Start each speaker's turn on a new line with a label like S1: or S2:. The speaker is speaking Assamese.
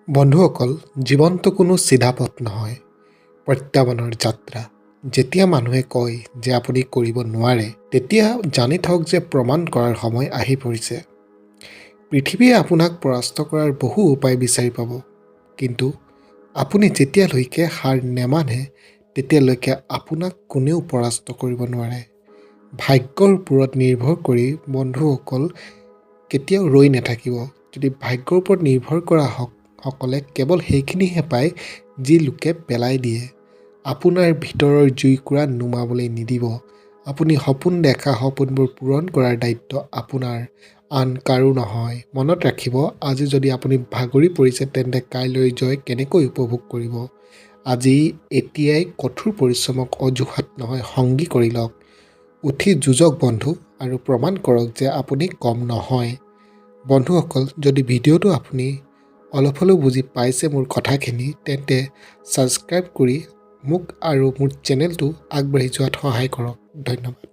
S1: বন্ধুসকল, জীৱনটো কোনো চিধা পথ নহয়, প্ৰত্যাহ্বানৰ যাত্ৰা। যেতিয়া মানুহে কয় যে আপুনি কৰিব নোৱাৰে, তেতিয়া জানি থওক যে প্ৰমাণ কৰাৰ সময় আহি পৰিছে। পৃথিৱীয়ে আপোনাক পৰাস্ত কৰাৰ বহু উপায় বিচাৰি পাব, কিন্তু আপুনি যেতিয়ালৈকে হাৰ নেমানে তেতিয়ালৈকে আপোনাক কোনেও পৰাস্ত কৰিব নোৱাৰে। ভাগ্যৰ ওপৰত নিৰ্ভৰ কৰি বন্ধুসকল কেতিয়াও ৰৈ নাথাকিব। যদি ভাগ্যৰ ওপৰত নিৰ্ভৰ কৰা সকলে কেৱল সেইখিনিহে পায় যি লোকে পেলাই দিয়ে। আপোনাৰ ভিতৰৰ জুইকুৰা নুমাবলৈ নিদিব। আপুনি সপোন দেখা সপোনবোৰ পূৰণ কৰাৰ দায়িত্ব আপোনাৰ, আন কাৰো নহয়। মনত ৰাখিব, আজি যদি আপুনি ভাগৰি পৰিছে তেন্তে কাইলৈ জয় কেনেকৈ উপভোগ কৰিব। আজি এতিয়াই কঠোৰ পৰিশ্ৰমক অজুহাত নহয় সংগী কৰি লওক। উঠি যুঁজক বন্ধু, আৰু প্ৰমাণ কৰক যে আপুনি কম নহয়। বন্ধুসকল, যদি ভিডিঅ'টো আপুনি অলপ হ'লেও বুজি পাইছে মোৰ কথাখিনি, তেন্তে ছাবস্ক্ৰাইব কৰি মোক আৰু মোৰ চেনেলটো আগবাঢ়ি যোৱাত সহায় কৰক। ধন্যবাদ।